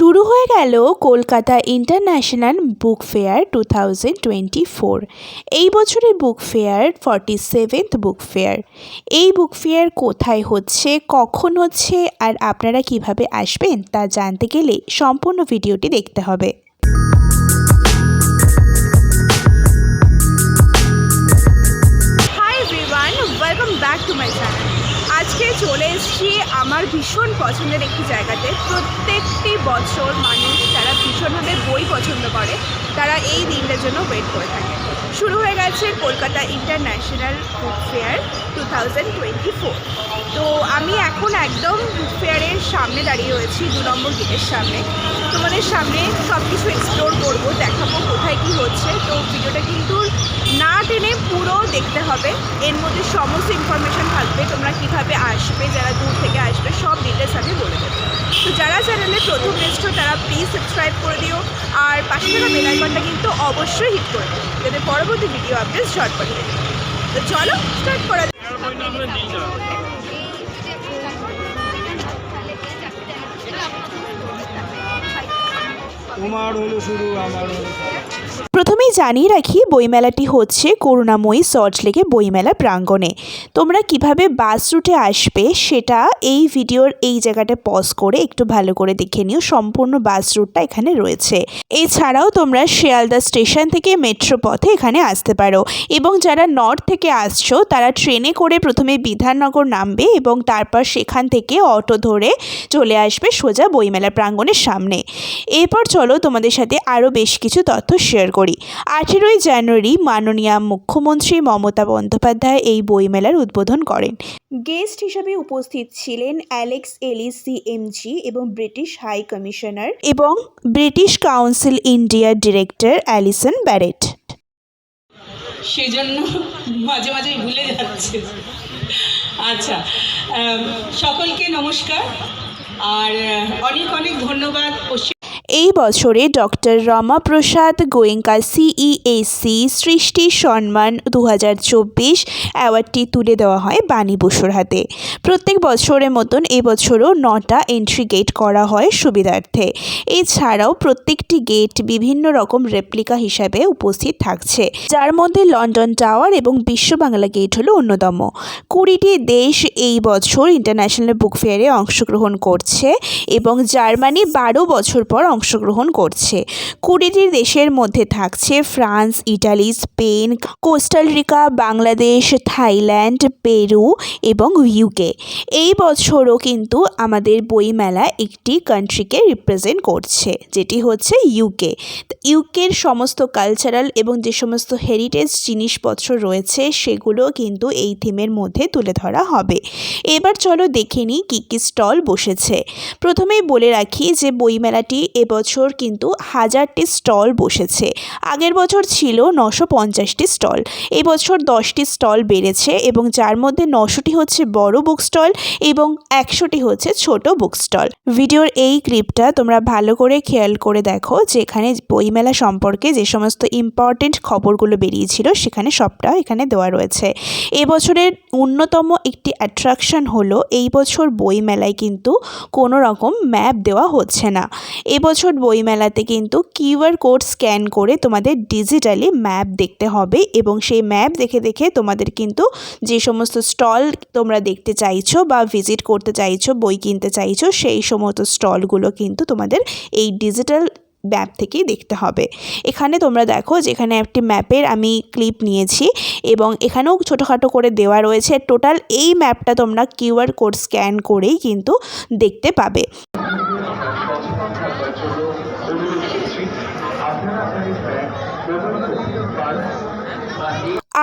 শুরু হয়ে গেল কলকাতা ইন্টারন্যাশনাল বুক ফেয়ার 2024। এই বছরের book fair 47th book fair. এই বুক ফেয়ার কোথায় হচ্ছে, কখন হচ্ছে আর আপনারা কিভাবে আসবেন তা জানতে গেলে সম্পূর্ণ ভিডিওটি দেখতে হবে। Hi everyone, welcome back to my channel. আজকে চলে এসেছি আমার ভীষণ পছন্দের একটি জায়গাতে। প্রত্যেকটি বছর মানুষ যারা ভীষণভাবে বই পছন্দ করে তারা এই দিনটার জন্য ওয়েট করে থাকে। শুরু হয়ে গেছে কলকাতা ইন্টারন্যাশনাল বুক ফেয়ার 2024। তো আমি এখন একদম বুক ফেয়ারের সামনে দাঁড়িয়ে রয়েছি, 2 নম্বর গেটের সামনে। তোমাদের সামনে সব কিছু এক্সপ্লোর করবো, দেখাবো কোথায় কি হচ্ছে। তো ভিডিওটা কিন্তু না টেনে পুরো দেখতে হবে, এর মধ্যে সমস্ত ইনফরমেশান থাকবে। তোমরা কীভাবে আসবে, যারা দূর থেকে আসবে সব ডিটেলস আমি বলে দেবো। তো যারা চ্যানেলে প্রথম এসছো তারা প্লিজ সাবস্ক্রাইব করে দিও, আর পাশে থাকা বেল আইকনটা কিন্তু অবশ্যই হিট করে দিও যাতে পরবর্তী ভিডিও আপডেটস ঝটপট পেয়ে যাবে। তো চলো স্টার্ট করা যাক। প্রথমেই জানিয়ে রাখি, বইমেলাটি হচ্ছে করুণাময়ী সল্টলেকে বইমেলা প্রাঙ্গণে। তোমরা কিভাবে বাস রুটে আসবে সেটা এই ভিডিওর এই জায়গাটা পজ করে একটু ভালো করে দেখে নিও। সম্পূর্ণ বাস রুটটা এখানে রয়েছে। এছাড়াও তোমরা শিয়ালদা স্টেশন থেকে মেট্রো পথে এখানে আসতে পারো, এবং যারা নর্থ থেকে আসছো তারা ট্রেনে করে প্রথমে বিধাননগর নামবে এবং তারপর সেখান থেকে অটো ধরে চলে আসবে সোজা বইমেলা প্রাঙ্গণের সামনে। এরপর চলো তোমাদের সাথে আরও বেশ কিছু তথ্য শেয়ার করি। 18ই জানুয়ারি মাননীয় মুখ্যমন্ত্রী মমতা বন্দ্যোপাধ্যায় এই বইমেলার উদ্বোধন করেন। গেস্ট হিসেবে উপস্থিত ছিলেন অ্যালেক্স এলিস CMG এবং ব্রিটিশ হাই কমিশনার এবং ব্রিটিশ কাউন্সিল ইন্ডিয়ার ডিরেক্টর অ্যালিসন ব্যারেট। সেজন্য মাঝে মাঝে ভুলে যাচ্ছে। আচ্ছা, সকলকে নমস্কার আর অনেক অনেক ধন্যবাদ। এই বছরে ডক্টর রমাপ্রসাদ গোয়েঙ্কা CESC সৃষ্টি সম্মান 2024 অ্যাওয়ার্ডটি তুলে দেওয়া হয় বাণী বসুর হাতে। প্রত্যেক বছরের মতন এবছরও 9টা এন্ট্রি গেট করা হয় সুবিধার্থে। এছাড়াও প্রত্যেকটি গেট বিভিন্ন রকম রেপ্লিকা হিসাবে উপস্থিত থাকছে, যার মধ্যে লন্ডন টাওয়ার এবং বিশ্ব বাংলা গেট হলো অন্যতম। 20টি দেশ এই বছর ইন্টারন্যাশনাল বুক ফেয়ারে অংশগ্রহণ করছে এবং জার্মানি 12 বছর পর অংশগ্রহণ করছে। 20টি দেশের মধ্যে থাকছে France, Italy, Spain, Costa Rica, Bangladesh, Thailand, Peru এবং UK। এই বছরও কিন্তু আমাদের বইমেলা একটি কান্ট্রিকে রিপ্রেজেন্ট করছে, যেটি হচ্ছে UK। ইউকের সমস্ত কালচারাল এবং যে সমস্ত হেরিটেজ জিনিসপত্র রয়েছে সেগুলো কিন্তু এই থিমের মধ্যে তুলে ধরা হবে। এবার চলো দেখে নিই কী কী স্টল বসেছে। প্রথমেই বলে রাখি যে বইমেলাটি এবছর কিন্তু 1000টি স্টল বসেছে। আগের বছর ছিল 950টি স্টল। এবছর 10টি স্টল বেড়েছে এবং যার মধ্যে 900টি হচ্ছে বড় বুক স্টল এবং 100টি হচ্ছে ছোট বুক স্টল। ভিডিওর এই ক্লিপটা তোমরা ভালো করে খেয়াল করে দেখো, যেখানে বইমেলা সম্পর্কে যে সমস্ত ইম্পর্টেন্ট খবরগুলো বেরিয়েছিল সেখানে সবটা এখানে দেওয়া রয়েছে। এবছরের অন্যতম একটি অ্যাট্রাকশন হলো এই বছর বইমেলায় কিন্তু কোনো রকম ম্যাপ দেওয়া হচ্ছে না। এবছর বইমেলাতে কিন্তু QR কোড স্ক্যান করে তোমাদের ডিজিটালি ম্যাপ দেখতে হবে এবং সেই ম্যাপ দেখে দেখে তোমাদের কিন্তু যে সমস্ত স্টল তোমরা দেখতে চাইছো বা ভিজিট করতে চাইছো, বই কিনতে চাইছো, সেই সমস্ত স্টলগুলো কিন্তু তোমাদের এই ডিজিটাল ম্যাপ থেকেই দেখতে হবে। এখানে তোমরা দেখো, যেখানে একটি ম্যাপের আমি ক্লিপ নিয়েছি এবং এখানেও ছোটোখাটো করে দেওয়া রয়েছে। টোটাল এই ম্যাপটা তোমরা QR কোড স্ক্যান করেই কিন্তু দেখতে পাবে।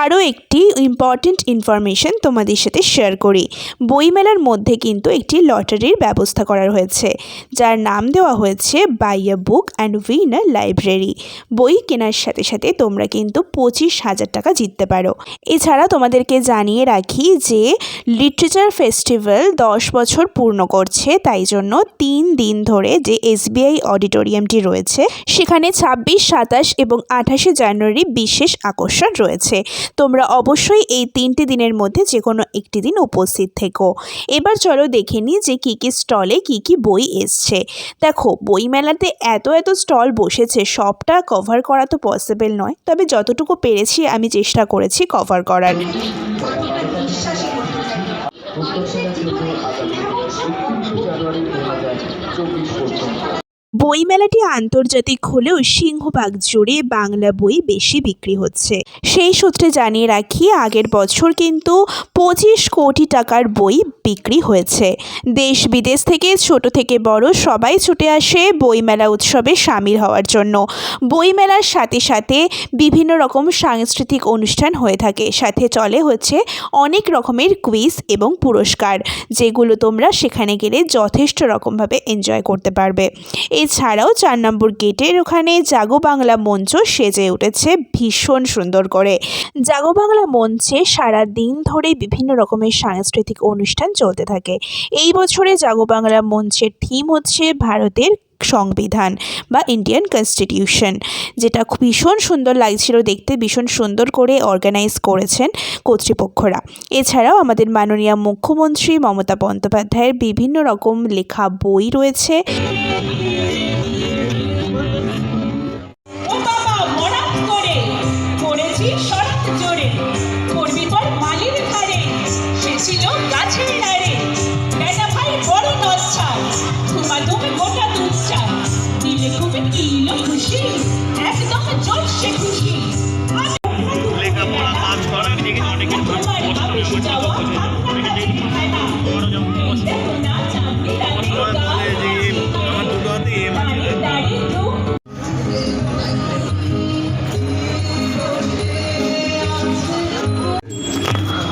আরও একটি ইম্পর্টেন্ট ইনফরমেশন তোমাদের সাথে শেয়ার করি। বইমেলার মধ্যে কিন্তু একটি লটারির ব্যবস্থা করা হয়েছে, যার নাম দেওয়া হয়েছে buy a book and win a library. বই কেনার সাথে সাথে তোমরা কিন্তু 25,000 টাকা জিততে পারো। এছাড়া তোমাদেরকে জানিয়ে রাখি যে লিটারেচার ফেস্টিভ্যাল 10 বছর পূর্ণ করছে, তাই জন্য 3 দিন ধরে যে SBI অডিটোরিয়ামটি রয়েছে সেখানে 26, 27 এবং 28শে জানুয়ারি বিশেষ আকর্ষণ রয়েছে। তোমরা অবশ্যই এই 3টে দিনের মধ্যে যে কোনো একটি দিন উপস্থিত থেকো। এবার চলো দেখে নিই যে কী কী স্টলে কী কী বই এসছে। দেখো, বইমেলাতে এত স্টল বসেছে, সবটা কভার করা তো পসিবল নয়, তবে যতটুকু পেরেছি আমি চেষ্টা করেছি কভার করার। বইমেলাটি আন্তর্জাতিক হলেও সিংহভাগ জুড়ে বাংলা বই বেশি বিক্রি হচ্ছে। সেই সূত্রে জানিয়ে রাখি, আগের বছর কিন্তু 25 কোটি টাকার বই বিক্রি হয়েছে। দেশ বিদেশ থেকে ছোট থেকে বড় সবাই ছুটে আসে বইমেলা উৎসবে সামিল হওয়ার জন্য। বইমেলার সাথে সাথে বিভিন্ন রকম সাংস্কৃতিক অনুষ্ঠান হয়ে থাকে, সাথে চলে হচ্ছে অনেক রকমের কুইজ এবং পুরস্কার, যেগুলো তোমরা সেখানে গেলে যথেষ্ট রকমভাবে এনজয় করতে পারবে। এছাড়াও 4 নম্বর গেটের ওখানে জাগো বাংলা মঞ্চ সেজে উঠেছে ভীষণ সুন্দর করে। জাগো বাংলা মঞ্চে সারা দিন ধরে বিভিন্ন রকমের সাংস্কৃতিক অনুষ্ঠান চলতে থাকে। এই বছরে জাগো বাংলা মঞ্চের থিম হচ্ছে ভারতের সংবিধান বা ইন্ডিয়ান কনস্টিটিউশন, যেটা ভীষণ সুন্দর লাগছিল দেখতে, ভীষণ সুন্দর করে অর্গানাইজ করেছেন কর্তৃপক্ষরা। এছাড়াও আমাদের মাননীয় মুখ্যমন্ত্রী মমতা বন্দ্যোপাধ্যায়ের বিভিন্ন রকম লেখা বই রয়েছে।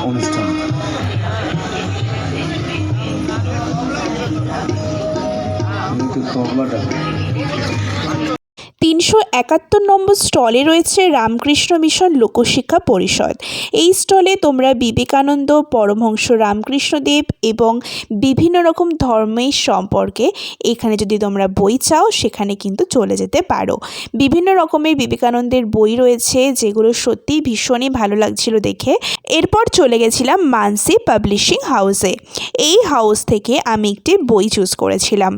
অনুষ্ঠান 371 নম্বর স্টলে রয়েছে রামকৃষ্ণ মিশন লোকশিক্ষা পরিষদ। এই স্টলে তোমরা বিবেকানন্দ, পরমহংস রামকৃষ্ণদেব এবং বিভিন্ন রকম ধর্মের সম্পর্কে এখানে যদি তোমরা বই চাও সেখানে কিন্তু চলে যেতে পারো। বিভিন্ন রকমের বিবেকানন্দের বই রয়েছে, যেগুলো সত্যিই ভীষণই ভালো লাগছিল দেখে। এরপর চলে গেছিলাম মানসি পাবলিশিং হাউসে। এই হাউস থেকে আমি একটি বই চুজ করেছিলাম।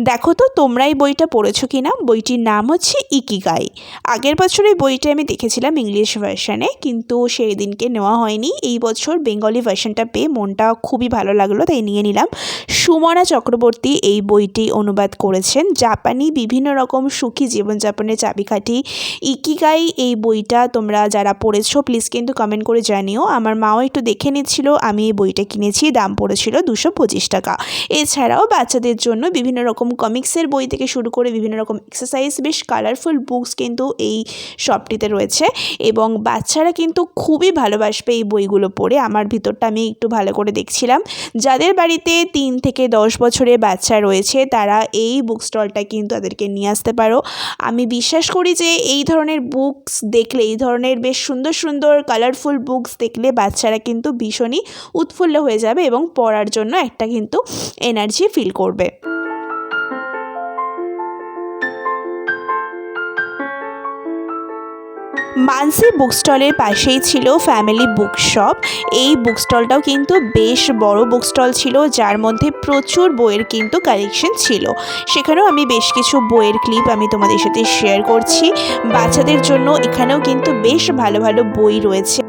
দেখো তো তোমরা এই বইটা পড়েছো কিনা। বইটির নাম হচ্ছে ইকিগাই। আগের বছর এই বইটা আমি দেখেছিলাম ইংলিশ ভার্সানে, কিন্তু সেই দিনকে নেওয়া হয়নি। এই বছর বেঙ্গলি ভার্সানটা পেয়ে মনটা খুবই ভালো লাগলো, তাই নিয়ে নিলাম। সুমনা চক্রবর্তী এই বইটি অনুবাদ করেছেন। জাপানি বিভিন্ন রকম সুখী জীবনযাপনের চাবিকাঠি ইকিগাই। এই বইটা তোমরা যারা পড়েছো প্লিজ কিন্তু কমেন্ট করে জানিও। আমার মাও একটু দেখে নিচ্ছিল, আমি এই বইটা কিনেছি, দাম পড়েছিল 225 টাকা। এছাড়াও বাচ্চাদের জন্য বিভিন্ন রকম কমিক্সের বই থেকে শুরু করে বিভিন্ন রকম এক্সারসাইজ, বেশ কালারফুল বুকস কিন্তু এই শপটিতে রয়েছে এবং বাচ্চারা কিন্তু খুবই ভালোবাসবে এই বইগুলো পড়ে। আমার ভিতরটা আমি একটু ভালো করে দেখছিলাম। যাদের বাড়িতে 3 থেকে 10 বছরের বাচ্চা রয়েছে তারা এই বুক স্টলটা কিন্তু তাদেরকে নিয়ে আসতে পারো। আমি বিশ্বাস করি যে এই ধরনের বুকস দেখলে, এই ধরনের বেশ সুন্দর সুন্দর কালারফুল বুকস দেখলে বাচ্চারা কিন্তু ভীষণই উৎফুল্ল হয়ে যাবে এবং পড়ার জন্য একটা কিন্তু এনার্জি ফিল করবে। মানসি বুক স্টলের পাশেই ছিল ফ্যামিলি বুক শপ। এই বুক স্টলটাও কিন্তু বেশ বড় বুক স্টল ছিল, যার মধ্যে প্রচুর বইয়ের কিন্তু কালেকশন ছিল। সেখানেও আমি বেশ কিছু বইয়ের ক্লিপ আমি তোমাদের সাথে শেয়ার করছি। বাচ্চাদের জন্য এখানেও কিন্তু বেশ ভালো ভালো বই রয়েছে।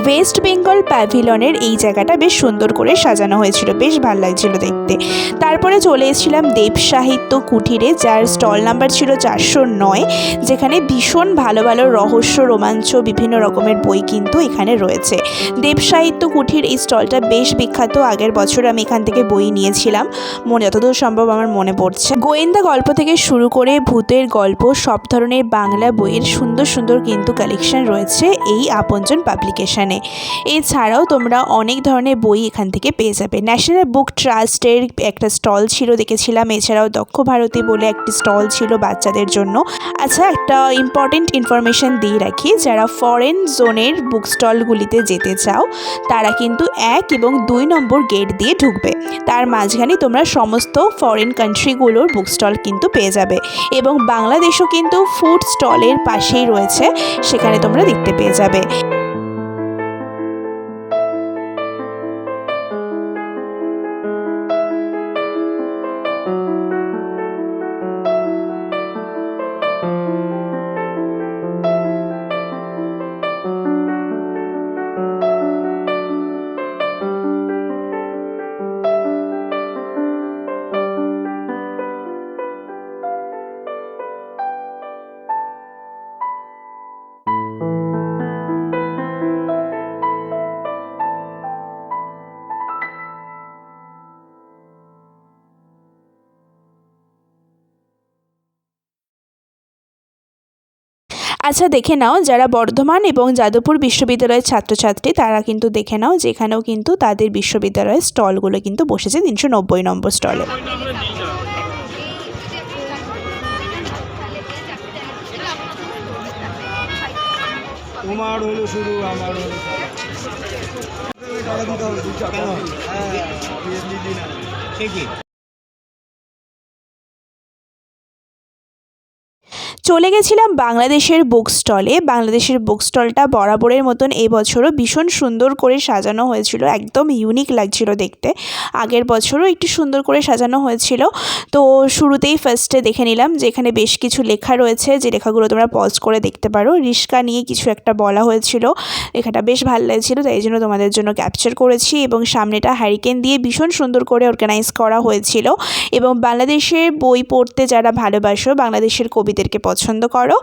ওয়েস্ট বেঙ্গল প্যাভিলনের এই জায়গাটা বেশ সুন্দর করে সাজানো হয়েছিল, বেশ ভালো লাগছিল দেখতে। তারপরে চলে এসেছিলাম দেব সাহিত্য কুঠিরে, যার স্টল নাম্বার ছিল 409, যেখানে ভীষণ ভালো ভালো রহস্য, রোমাঞ্চ, বিভিন্ন রকমের বই কিন্তু এখানে রয়েছে। দেব সাহিত্য কুঠির এই স্টলটা বেশ বিখ্যাত। আগের বছর আমি এখান থেকে বই নিয়েছিলাম, যতদূর সম্ভব আমার মনে পড়ছে। গোয়েন্দা গল্প থেকে শুরু করে ভূতের গল্প, সব ধরনের বাংলা বইয়ের সুন্দর সুন্দর কিন্তু কালেকশন রয়েছে এই আপনজন পাবলিকেশন। এছাড়াও তোমরা অনেক ধরনের বই এখান থেকে পেয়ে যাবে। ন্যাশনাল বুক ট্রাস্টের একটা স্টল ছিল দেখেছিলাম। এছাড়াও দক্ষ ভারতী বলে একটি স্টল ছিল বাচ্চাদের জন্য। আচ্ছা, একটা ইম্পর্টেন্ট ইনফরমেশন দিয়ে রাখি, যারা ফরেন জোনের বুক স্টলগুলিতে যেতে চাও তারা কিন্তু 1 এবং 2 নম্বর গেট দিয়ে ঢুকবে। তার মাঝখানে তোমরা সমস্ত ফরেন কান্ট্রিগুলোর বুক স্টল কিন্তু পেয়ে যাবে এবং বাংলাদেশও কিন্তু ফুড স্টলের পাশেই রয়েছে, সেখানে তোমরা দেখতে পেয়ে যাবে। আচ্ছা দেখে নাও, যারা বর্ধমান এবং যাদবপুর বিশ্ববিদ্যালয়ের ছাত্রছাত্রী তারা কিন্তু দেখে নাও, যেখানেও কিন্তু তাদের বিশ্ববিদ্যালয়ের স্টলগুলো কিন্তু বসেছে 390 নম্বর স্টলে। তোমার হলো শুরু, আমার হলো টাকা দিতে হবে, ঠিকই। চলে গেছিলাম বাংলাদেশের বুক স্টলে। বাংলাদেশের বুক স্টলটা বরাবরের মতন এবছরও ভীষণ সুন্দর করে সাজানো হয়েছিল, একদম ইউনিক লাগছিল দেখতে। আগের বছরও একটু সুন্দর করে সাজানো হয়েছিল। তো শুরুতেই ফার্স্টে দেখে নিলাম যে এখানে বেশ কিছু লেখা রয়েছে, যে লেখাগুলো তোমরা পজ করে দেখতে পারো। রিস্কা নিয়ে কিছু একটা বলা হয়েছিল, লেখাটা বেশ ভালো লাগছিল, তাই জন্য তোমাদের জন্য ক্যাপচার করেছি। এবং সামনেটা হ্যারিকেন দিয়ে ভীষণ সুন্দর করে অর্গানাইজ করা হয়েছিল। এবং বাংলাদেশের বই পড়তে যারা ভালোবাসো, বাংলাদেশের কবিদেরকে পছন্দ করো,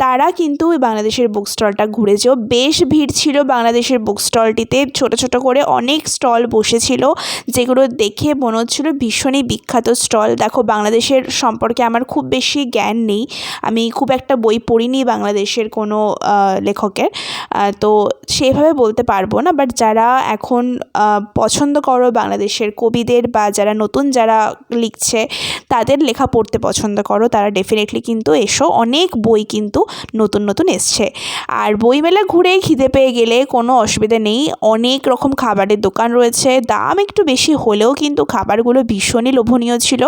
তারা কিন্তু ওই বাংলাদেশের বুক স্টলটা ঘুরে যেও। বেশ ভিড় ছিল বাংলাদেশের বুক স্টলটিতে, ছোট ছোট করে অনেক স্টল বসেছিল, যেগুলো দেখে মনে হচ্ছিল ভীষণই বিখ্যাত স্টল। দেখো, বাংলাদেশের সম্পর্কে আমার খুব বেশি জ্ঞান নেই, আমি খুব একটা বই পড়িনি বাংলাদেশের কোনো লেখকের, তো সেভাবে বলতে পারবো না। বাট যারা এখন পছন্দ করো বাংলাদেশের কবিদের, বা যারা নতুন যারা লিখছে তাদের লেখা পড়তে পছন্দ করো, তারা ডেফিনেটলি কিন্তু এসো। অনেক বই কিন্তু নতুন নতুন এসছে। আর বইমেলা ঘুরে খিদে পেয়ে গেলে কোনো অসুবিধা নেই, অনেক রকম খাবারের দোকান রয়েছে। দাম একটু বেশি হলেও কিন্তু খাবারগুলো ভীষণই লোভনীয় ছিল।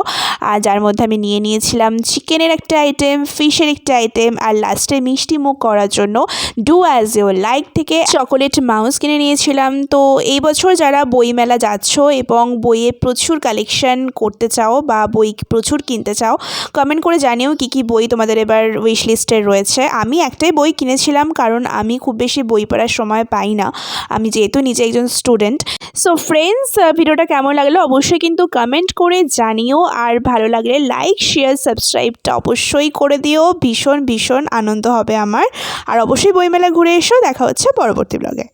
আর যার মধ্যে আমি নিয়ে নিয়েছিলাম চিকেনের একটা আইটেম, ফিশের একটা আইটেম, আর লাস্টে মিষ্টি মুখ করার জন্য ডু অ্যাজ ইউ লাইক থেকে চকোলেট মাউস কিনে নিয়েছিলাম। তো এই বছর যারা বইমেলা যাচ্ছ এবং বইয়ে প্রচুর কালেকশন করতে চাও বা বই প্রচুর কিনতে চাও, কমেন্ট করে জানিও কী কী বই তোমাদের এবার উইশ লিস্টে রয়েছে। আমি একটাই বই কিনেছিলাম, কারণ আমি খুব বেশি বই পড়ার সময় পাই না, আমি যেহেতু নিজে একজন স্টুডেন্ট। সো ফ্রেন্ডস, ভিডিওটা কেমন লাগলো অবশ্যই কিন্তু কমেন্ট করে জানিও। আর ভালো লাগলে লাইক, শেয়ার, সাবস্ক্রাইবটা অবশ্যই করে দিও, ভীষণ ভীষণ আনন্দ হবে আমার। আর অবশ্যই বইমেলা ঘুরে এসো, দেখা হচ্ছে পরবর্তী ব্লগে।